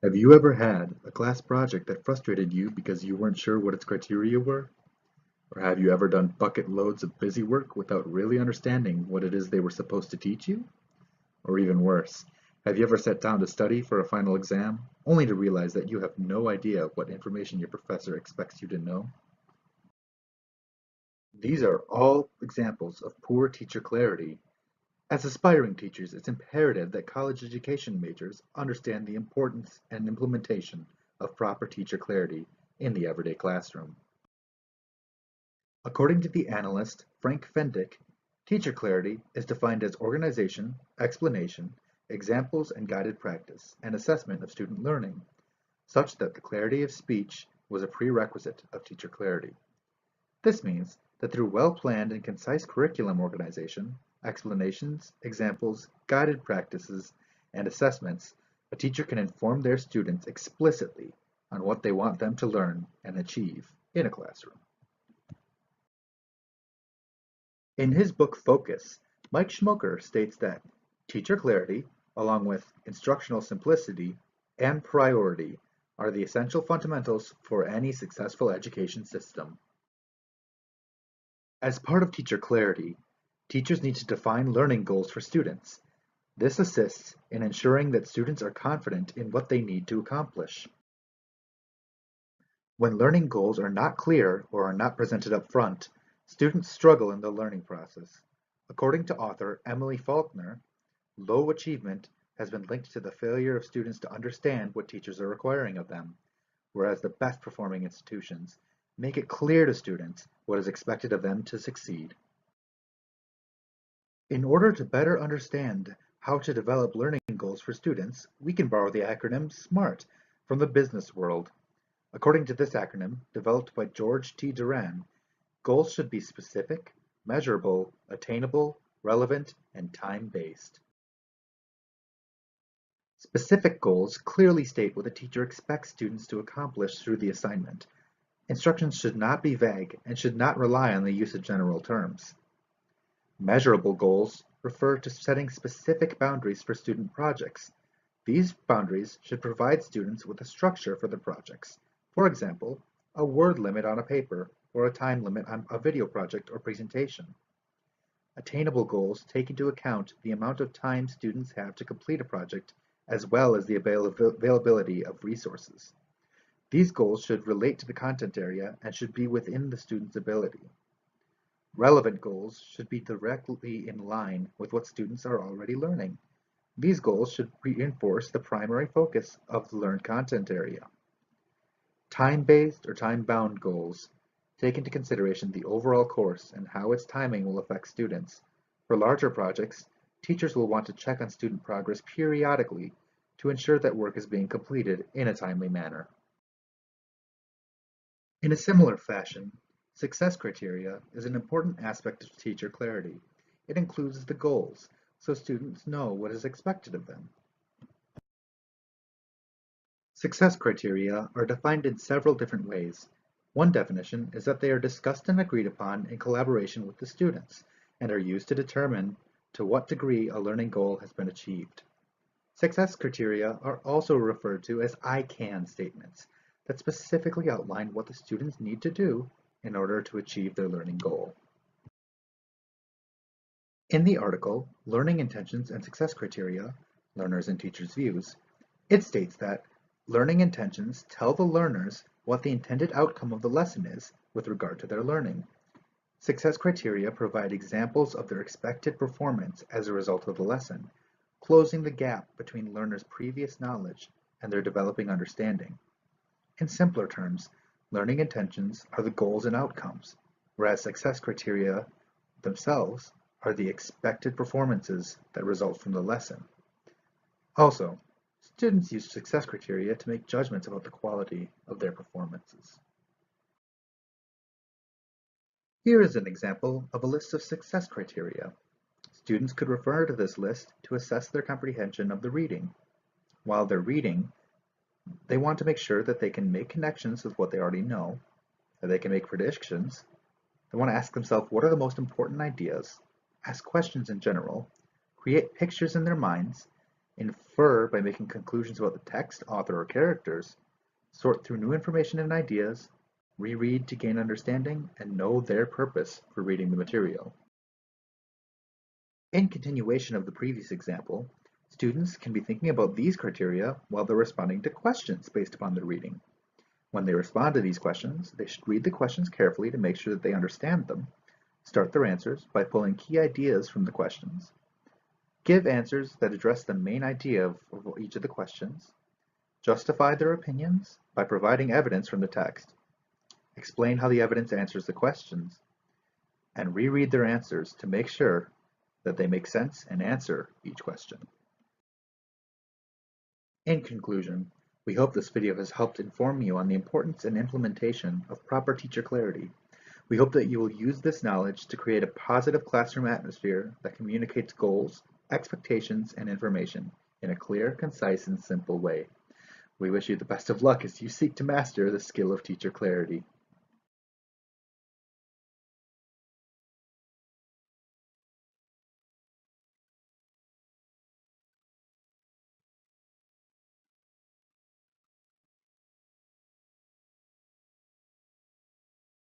Have you ever had a class project that frustrated you because you weren't sure what its criteria were? Or have you ever done bucket loads of busy work without really understanding what it is they were supposed to teach you? Or even worse, have you ever sat down to study for a final exam only to realize that you have no idea what information your professor expects you to know? These are all examples of poor teacher clarity. As aspiring teachers, it's imperative that college education majors understand the importance and implementation of proper teacher clarity in the everyday classroom. According to the analyst Frank Fendick, teacher clarity is defined as organization, explanation, examples and guided practice, and assessment of student learning, such that the clarity of speech was a prerequisite of teacher clarity. This means that through well-planned and concise curriculum organization, explanations, examples, guided practices, and assessments, a teacher can inform their students explicitly on what they want them to learn and achieve in a classroom. In his book Focus, Mike Schmoker states that teacher clarity, along with instructional simplicity and priority, are the essential fundamentals for any successful education system. As part of teacher clarity, teachers need to define learning goals for students. This assists in ensuring that students are confident in what they need to accomplish. When learning goals are not clear or are not presented up front, students struggle in the learning process. According to author Emily Faulkner, low achievement has been linked to the failure of students to understand what teachers are requiring of them, whereas the best performing institutions make it clear to students what is expected of them to succeed. In order to better understand how to develop learning goals for students, we can borrow the acronym SMART from the business world. According to this acronym, developed by George T. Duran, goals should be specific, measurable, attainable, relevant, and time-based. Specific goals clearly state what the teacher expects students to accomplish through the assignment. Instructions should not be vague and should not rely on the use of general terms. Measurable goals refer to setting specific boundaries for student projects. These boundaries should provide students with a structure for the projects. For example, a word limit on a paper or a time limit on a video project or presentation. Attainable goals take into account the amount of time students have to complete a project as well as the availability of resources. These goals should relate to the content area and should be within the student's ability. Relevant goals should be directly in line with what students are already learning. These goals should reinforce the primary focus of the learned content area. Time-based or time-bound goals take into consideration the overall course and how its timing will affect students. For larger projects, teachers will want to check on student progress periodically to ensure that work is being completed in a timely manner. In a similar fashion, success criteria is an important aspect of teacher clarity. It includes the goals, so students know what is expected of them. Success criteria are defined in several different ways. One definition is that they are discussed and agreed upon in collaboration with the students and are used to determine to what degree a learning goal has been achieved. Success criteria are also referred to as I can statements that specifically outline what the students need to do in order to achieve their learning goal. In the article, Learning Intentions and Success Criteria, Learners and Teachers' Views, it states that learning intentions tell the learners what the intended outcome of the lesson is with regard to their learning. Success criteria provide examples of their expected performance as a result of the lesson, closing the gap between learners' previous knowledge and their developing understanding. In simpler terms, learning intentions are the goals and outcomes, whereas success criteria themselves are the expected performances that result from the lesson. Also, students use success criteria to make judgments about the quality of their performances. Here is an example of a list of success criteria. Students could refer to this list to assess their comprehension of the reading. While they're reading, they want to make sure that they can make connections with what they already know, that they can make predictions. They want to ask themselves what are the most important ideas, ask questions in general, create pictures in their minds, infer by making conclusions about the text, author, or characters, sort through new information and ideas, reread to gain understanding, and know their purpose for reading the material. In continuation of the previous example, students can be thinking about these criteria while they're responding to questions based upon their reading. When they respond to these questions, they should read the questions carefully to make sure that they understand them, start their answers by pulling key ideas from the questions, give answers that address the main idea of each of the questions, justify their opinions by providing evidence from the text, explain how the evidence answers the questions, and reread their answers to make sure that they make sense and answer each question. In conclusion, we hope this video has helped inform you on the importance and implementation of proper teacher clarity. We hope that you will use this knowledge to create a positive classroom atmosphere that communicates goals, expectations, and information in a clear, concise, and simple way. We wish you the best of luck as you seek to master the skill of teacher clarity.